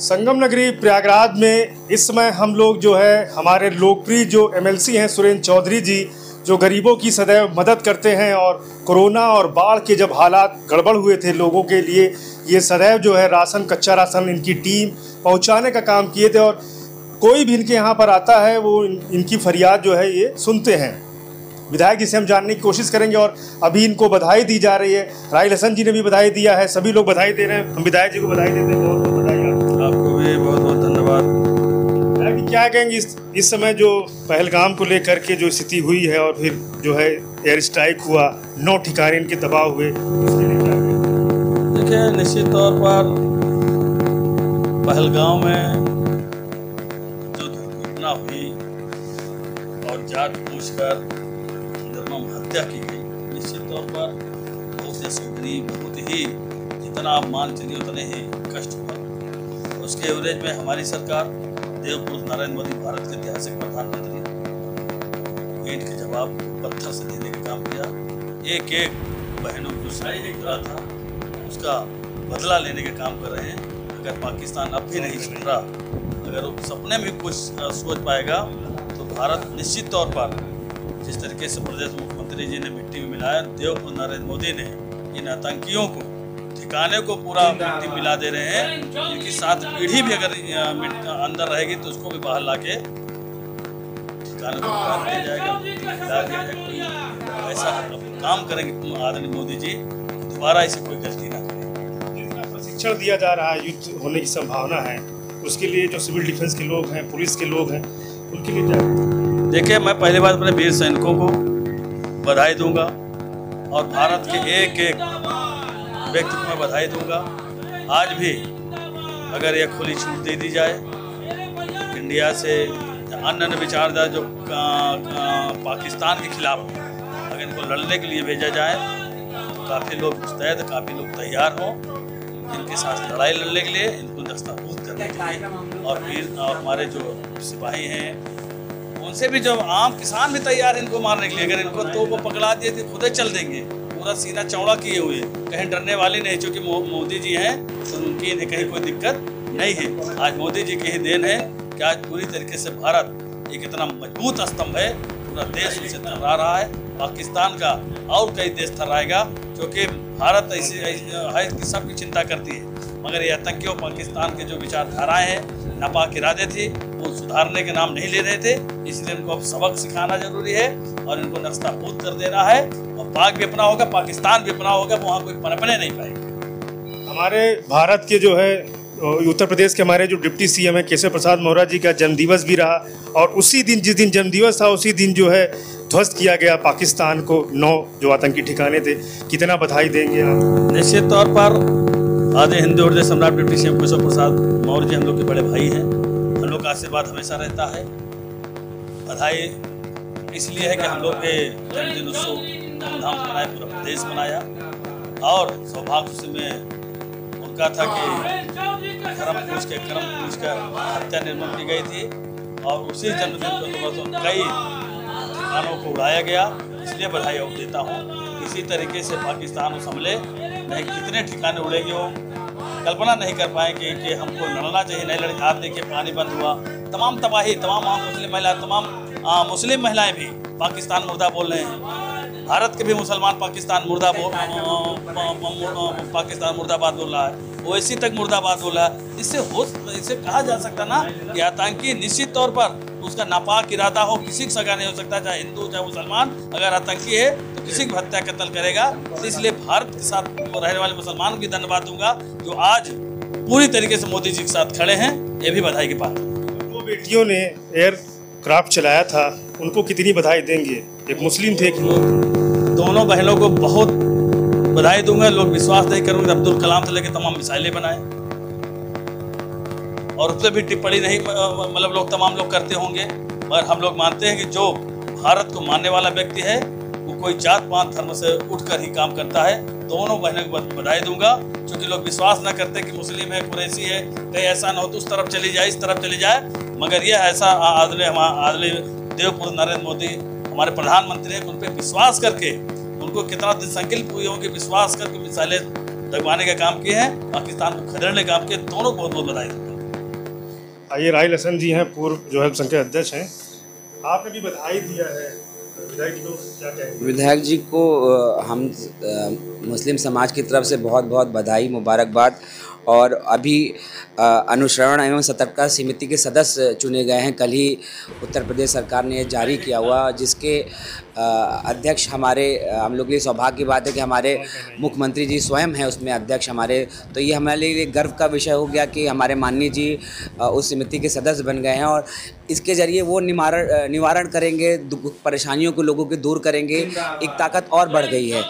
संगम नगरी प्रयागराज में इस समय हम लोग जो है हमारे लोकप्रिय जो एमएलसी हैं सुरेंद्र चौधरी जी, जो गरीबों की सदैव मदद करते हैं और कोरोना और बाढ़ के जब हालात गड़बड़ हुए थे लोगों के लिए, ये सदैव जो है राशन, कच्चा राशन इनकी टीम पहुंचाने का काम किए थे। और कोई भी इनके यहाँ पर आता है वो इनकी फरियाद जो है ये सुनते हैं। विधायक जी से हम जानने की कोशिश करेंगे और अभी इनको बधाई दी जा रही है। राहिल हसन जी ने भी बधाई दिया है, सभी लोग बधाई दे रहे हैं। हम विधायक जी को बधाई देते हैं, बहुत बहुत बधाई। आपको भी बहुत बहुत धन्यवाद। विधायक जी क्या कहेंगे इस समय जो पहलगाम को लेकर के जो स्थिति हुई है और फिर जो है एयर स्ट्राइक हुआ, 9 ठिकाने इनके तबाह हुए, उसके लिए क्या कहेंगे? देखिए, निश्चित तौर पर पहलगाम में जो दुर्घटना हुई और जाट पूछकर निर्मम हत्या की गई, निश्चित तौर पर बहुत अशोभनीय, बहुत ही जितना आप मान चलिए उतने ही कष्ट हुआ। उसके एवरेज में हमारी सरकार देवपुरुष नरेंद्र मोदी, भारत के ऐतिहासिक प्रधानमंत्री, ईंट के जवाब पत्थर से देने का काम किया। एक एक बहनों को सही मिला था, उसका बदला लेने का काम कर रहे हैं। अगर पाकिस्तान अब भी नहीं सुधरा, अगर वो सपने में कुछ सोच पाएगा तो भारत निश्चित तौर पर जिस तरीके से प्रदेश मुख्यमंत्री जी ने मिट्टी में मिलाया, देवपुरुष नरेंद्र मोदी ने इन आतंकियों को ठिकाने को पूरा मिट्टी मिला दे रहे हैं। इनकी 7 पीढ़ी भी अगर अंदर रहेगी तो उसको भी बाहर ला के ठिकाने को दिया जाएगा। ऐसा काम करेंगे आदरणीय मोदी जी, दोबारा ऐसी कोई गलती ना करें। प्रशिक्षण दिया जा रहा है, युद्ध होने की संभावना है, उसके लिए जो सिविल डिफेंस के लोग हैं, पुलिस के लोग हैं, उनके लिए क्या? देखिए, मैं पहली बात अपने वीर सैनिकों को बधाई दूंगा और भारत के एक एक व्यक्ति को मैं बधाई दूंगा। आज भी अगर यह खुली छूट दे दी जाए इंडिया से, अन्य विचारधारा जो पाकिस्तान के खिलाफ अगर इनको लड़ने के लिए भेजा जाए तो काफ़ी लोग मुस्तैद, काफ़ी लोग तैयार हों इनके साथ लड़ाई लड़ने के लिए, इनको दस्तावेज करने के लिए। और फिर हमारे जो सिपाही हैं उनसे भी, जो आम किसान भी तैयार है इनको मारने के लिए। अगर इनको तो वो पकड़ा दिए तो खुद ही चल देंगे, पूरा सीना चौड़ा किए हुए, कहीं डरने वाले नहीं। क्योंकि मोदी जी हैं तो उनकी इन्हें कहीं कोई दिक्कत नहीं है। आज मोदी जी की ही देन है कि आज पूरी तरीके से भारत एक इतना मजबूत स्तंभ है, पूरा देश उसे थर्रा रहा है। पाकिस्तान का और कई देश थर्राएगा, क्योंकि भारत ऐसी है कि सबकी चिंता करती है, मगर ये आतंकियों पाकिस्तान के जो विचारधाराएँ हैं, नापाक इरादे थे, वो सुधारने के नाम नहीं ले रहे थे। इसलिए इनको अब सबक सिखाना जरूरी है और इनको नस्ताबूद कर देना है। और पाक भी अपना होगा, पाकिस्तान भी अपना होगा, वहाँ कोई पनपने नहीं पाएगा। हमारे भारत के जो है उत्तर प्रदेश के हमारे जो डिप्टी सीएम है केशव प्रसाद मौर्य जी का जन्मदिवस भी रहा, और उसी दिन, जिस दिन जन्मदिवस था, उसी दिन जो है ध्वस्त किया गया पाकिस्तान को 9 जो आतंकी ठिकाने थे। कितना बधाई देंगे आप? निश्चित तौर पर आदि हिंदू हृदय सम्राट डिप्टी सीएम केशव प्रसाद मौर्य जी हम लोग के बड़े भाई हैं, हम लोग का आशीर्वाद हमेशा रहता है। बधाई इसलिए है कि हम लोग के जन्मदिन उत्सव धूमधाम से मनाया, पूरा प्रदेश मनाया। और सौभाग्य उसमें उनका था कि कर्म पूछ कर हत्या निर्मम की गई थी, और उसी जन्मदिन को कई ठिकानों को उड़ाया गया। इसलिए बधाई और देता हूँ। इसी तरीके से पाकिस्तान उस हमले नहीं, कितने ठिकाने उड़ेंगे वो कल्पना नहीं कर पाएंगे कि हमको लड़ना चाहिए, नहीं लड़े। आप देखिए, पानी बंद हुआ, तमाम तबाही, तमाम मुस्लिम महिलाएं भी पाकिस्तान मुर्दा बोल रहे हैं। भारत के भी मुसलमान पाकिस्तान पाकिस्तान मुर्दाबाद बोल रहा है, ओवैसी तक मुर्दाबाद बोल रहा है। इससे कहा जा सकता ना कि आतंकी निश्चित तौर पर उसका नापाक इरादा हो, किसी का सगा नहीं हो सकता, चाहे हिंदू चाहे मुसलमान। अगर आतंकी है तो किसी की हत्या कत्ल करेगा। तो इसलिए भारत के साथ रहने वाले मुसलमानों की धन्यवाद दूंगा जो आज पूरी तरीके से मोदी जी के साथ खड़े हैं। ये भी बधाई की बात। 2 बेटियों ने एयरक्राफ्ट चलाया था, उनको कितनी बधाई देंगे? एक मुस्लिम थे कि दोनों बहनों को बहुत बधाई दूंगा। लोग विश्वास नहीं करेंगे, अब्दुल कलाम से लेकर तमाम मिसाइलें बनाए और उस पर भी टिप्पणी नहीं, मतलब लोग तमाम लोग करते होंगे, मगर हम लोग मानते हैं कि जो भारत को मानने वाला व्यक्ति है वो कोई जात पात धर्म से उठकर ही काम करता है। दोनों बहनों को बधाई दूंगा, क्योंकि लोग विश्वास न करते कि मुस्लिम है, कुरैशी है, कहीं ऐसा न हो तो उस तरफ चली जाए, इस तरफ चली जाए। मगर यह ऐसा आदरणीय देवपुरुष नरेंद्र मोदी हमारे प्रधानमंत्री हैं, उन पर विश्वास करके, उनको कितना दिन संकल्प हुए होंगे, विश्वास करके मिसाइलें दबाने का काम किए हैं, पाकिस्तान को खदेड़ने का काम किए। दोनों बहुत बहुत बधाई दूंगा। आइए, राहिल हसन जी हैं, पूर्व जो अल्पसंख्यक के अध्यक्ष हैं, आपने भी बधाई दिया है विधायक जी को, क्या कहेंगे? विधायक जी को हम मुस्लिम समाज की तरफ से बहुत बहुत बधाई, मुबारकबाद। और अभी अनुश्रवण एवं सतर्कता समिति के सदस्य चुने गए हैं। कल ही उत्तर प्रदेश सरकार ने जारी किया हुआ, जिसके अध्यक्ष हमारे, हम लोग के लिए सौभाग्य की बात है कि हमारे मुख्यमंत्री जी स्वयं हैं उसमें अध्यक्ष हमारे। तो ये हमारे लिए गर्व का विषय हो गया कि हमारे माननीय जी उस समिति के सदस्य बन गए हैं और इसके ज़रिए वो निवारण करेंगे, परेशानियों को लोगों के दूर करेंगे। एक ताकत और बढ़ गई है।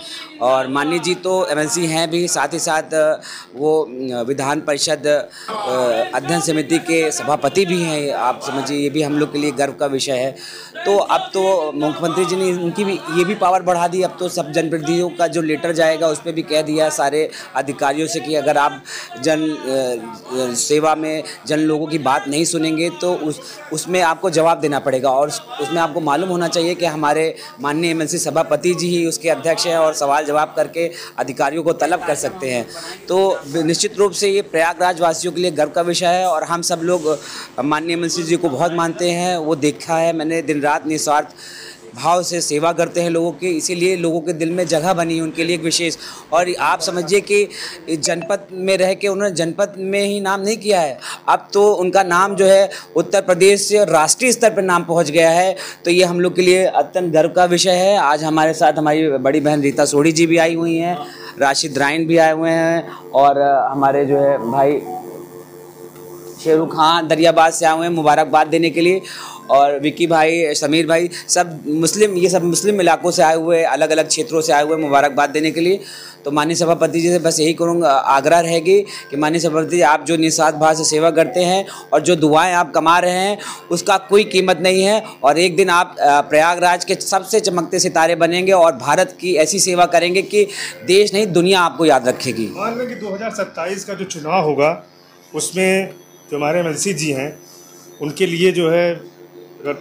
और माननीय जी तो एमएलसी हैं भी, साथ ही साथ वो विधान परिषद अध्ययन समिति के सभापति भी हैं। आप समझिए, ये भी हम लोग के लिए गर्व का विषय है। तो अब तो मुख्यमंत्री जी ने उनकी भी ये भी पावर बढ़ा दी। अब तो सब जनप्रतिनिधियों का जो लेटर जाएगा उस पर भी कह दिया सारे अधिकारियों से कि अगर आप जन सेवा में जन लोगों की बात नहीं सुनेंगे तो उसमें आपको जवाब देना पड़ेगा। और उसमें आपको मालूम होना चाहिए कि हमारे माननीय एमएलसी सभापति जी ही उसके अध्यक्ष हैं और सवाल जवाब करके अधिकारियों को तलब कर सकते हैं। तो निश्चित रूप से ये प्रयागराज वासियों के लिए गर्व का विषय है और हम सब लोग माननीय एमएलसी जी को बहुत मानते हैं। वो देखा है मैंने, दिन रात निस्वार्थ भाव से सेवा करते हैं लोगों के, इसीलिए लोगों के दिल में जगह बनी है उनके लिए एक विशेष। और आप समझिए कि जनपद में रह के उन्होंने जनपद में ही नाम नहीं किया है, अब तो उनका नाम जो है उत्तर प्रदेश से राष्ट्रीय स्तर पर नाम पहुंच गया है। तो ये हम लोग के लिए अत्यंत गर्व का विषय है। आज हमारे साथ हमारी बड़ी बहन रीता सोढ़ी जी भी आई हुई हैं, राशिद राइन भी आए हुए हैं और हमारे जो है भाई शेरू खान दरियाबाद से आए हुए हैं मुबारकबाद देने के लिए। और विक्की भाई, समीर भाई, सब मुस्लिम इलाकों से आए हुए, अलग अलग क्षेत्रों से आए हुए मुबारकबाद देने के लिए। तो माननीय सभापति जी से बस यही करूँगा, आग्रह रहेगी कि माननीय सभापति जी, आप जो निस्वार्थ भाव से सेवा करते हैं और जो दुआएं आप कमा रहे हैं उसका कोई कीमत नहीं है। और एक दिन आप प्रयागराज के सबसे चमकते सितारे बनेंगे और भारत की ऐसी सेवा करेंगे कि देश नहीं दुनिया आपको याद रखेगी। मान लें कि 2027 का जो चुनाव होगा उसमें जो हमारे एमएलसी जी हैं उनके लिए जो है अगर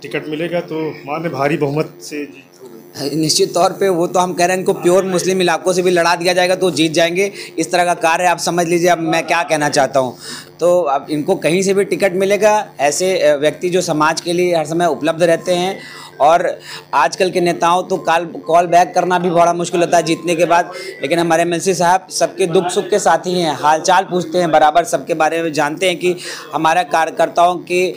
टिकट मिलेगा तो मान लें भारी बहुमत से जीत होगी। निश्चित तौर पे वो तो हम कह रहे हैं, इनको प्योर मुस्लिम इलाकों से भी लड़ा दिया जाएगा तो जीत जाएंगे। इस तरह का कार्य आप समझ लीजिए। अब मैं क्या कहना चाहता हूँ, तो अब इनको कहीं से भी टिकट मिलेगा। ऐसे व्यक्ति जो समाज के लिए हर समय उपलब्ध रहते हैं और आजकल के नेताओं तो कॉल बैक करना भी बड़ा मुश्किल होता है जीतने के बाद, लेकिन हमारे एमएलसी साहब सबके दुख सुख के साथी हैं, हालचाल पूछते हैं, बराबर सबके बारे में जानते हैं कि हमारा कार्यकर्ताओं के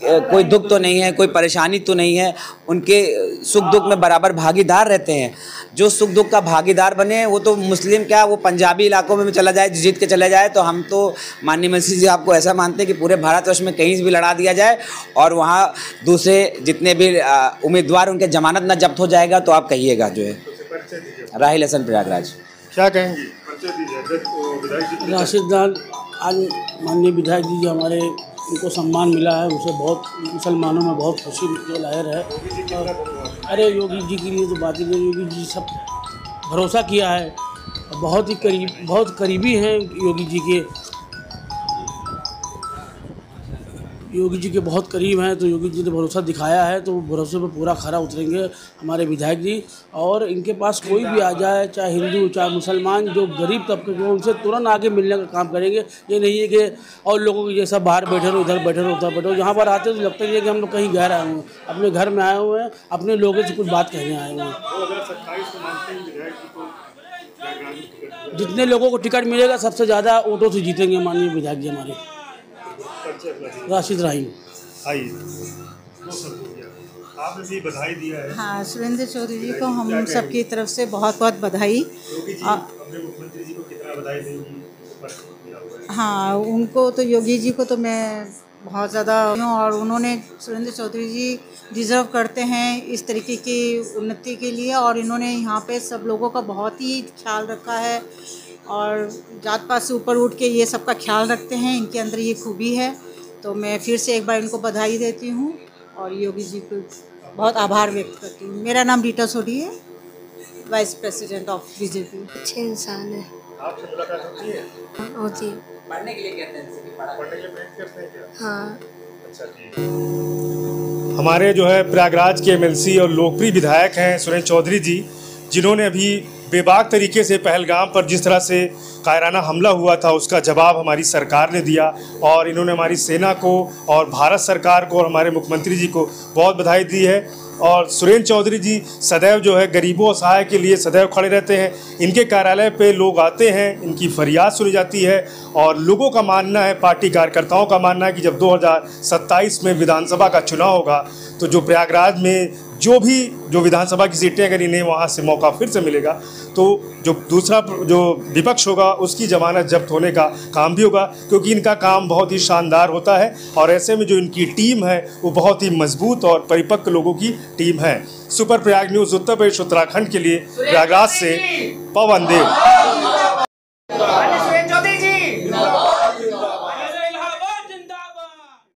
कोई दुख तो नहीं है, कोई परेशानी तो नहीं है, उनके सुख दुख में बराबर भागीदार रहते हैं। जो सुख दुख का भागीदार बने वो तो मुस्लिम क्या, वो पंजाबी इलाकों में चला जाए, जीत के चला जाए। तो हम तो माननीय एमएलसी जी आपको ऐसा मानते हैं कि पूरे भारतवर्ष में कहीं से भी लड़ा दिया जाए और वहाँ दूसरे जितने भी उम्मीदवार उनके जमानत न जब्त हो जाएगा तो आप कहिएगा। जो है राहिल हसन, प्रयागराज। क्या कहेंगे? राशिद राइन, आज माननीय विधायक जी हमारे, उनको सम्मान मिला है, उसे बहुत मुसलमानों में बहुत खुशी की लहर है। अरे योगी जी के लिए तो बात ही नहीं, योगी जी सब भरोसा किया है, बहुत ही बहुत करीबी हैं योगी जी के, योगी जी के बहुत करीब हैं। तो योगी जी ने भरोसा दिखाया है तो भरोसे पर पूरा खरा उतरेंगे हमारे विधायक जी। और इनके पास कोई भी आ जाए, चाहे हिंदू चाहे मुसलमान, जो गरीब तबके के उनसे तुरंत आगे मिलने का काम करेंगे। ये नहीं है कि और लोगों की जैसा बाहर बैठे रहो, इधर बैठे रहो, उधर बैठे रहो। यहाँ पर आते तो लगता ही है कि हम लोग कहीं गैर आए हुए हैं, अपने घर में आए हुए हैं, अपने लोगों से कुछ बात कहने आए हुए हैं। जितने लोगों को टिकट मिलेगा सबसे ज़्यादा वोटों से जीतेंगे माननीय विधायक जी हमारे राशिद राइन। आपने भी बधाई दिया है। हाँ, सुरेंद्र चौधरी जी को हम सबकी तरफ से बहुत बहुत बधाई। अपने मुख्यमंत्री जी को कितना बधाई देंगी? हाँ, उनको तो योगी जी को तो मैं बहुत ज़्यादा, और उन्होंने, सुरेंद्र चौधरी जी डिज़र्व करते हैं इस तरीके की उन्नति के लिए। और इन्होंने यहाँ पे सब लोगों का बहुत ही ख्याल रखा है और जात पात से ऊपर उठ के ये सबका ख्याल रखते हैं, इनके अंदर ये खूबी है। तो मैं फिर से एक बार इनको बधाई देती हूँ और योगी जी को बहुत आभार व्यक्त करती हूँ। मेरा नाम रीता सोढ़ी है, वाइस प्रेसिडेंट ऑफ बीजेपी। अच्छे इंसान है। आपसे मुलाकात होती है? होती है। पढ़ने के लिए कहते हैं, पढ़ने के लिए प्रेरित करते हैं क्या? हाँ। अच्छा जी। हमारे जो है प्रयागराज के एमएलसी और लोकप्रिय विधायक हैं सुरेंद्र चौधरी जी, जिन्होंने अभी बेबाक तरीके से पहलगाम पर जिस तरह से कायराना हमला हुआ था उसका जवाब हमारी सरकार ने दिया और इन्होंने हमारी सेना को और भारत सरकार को और हमारे मुख्यमंत्री जी को बहुत बधाई दी है। और सुरेंद्र चौधरी जी सदैव जो है गरीबों असहाय के लिए सदैव खड़े रहते हैं। इनके कार्यालय पे लोग आते हैं, इनकी फरियाद सुनी जाती है और लोगों का मानना है, पार्टी कार्यकर्ताओं का मानना है कि जब 2027 में विधानसभा का चुनाव होगा तो जो प्रयागराज में जो विधानसभा की सीटें अगर इन्हें वहाँ से मौका फिर से मिलेगा तो जो दूसरा जो विपक्ष होगा उसकी जमानत जब्त होने का काम भी होगा, क्योंकि इनका काम बहुत ही शानदार होता है और ऐसे में जो इनकी टीम है वो बहुत ही मजबूत और परिपक्व लोगों की टीम है। सुपर प्रयाग न्यूज़ उत्तर प्रदेश उत्तराखंड के लिए प्रयागराज से पवन देव।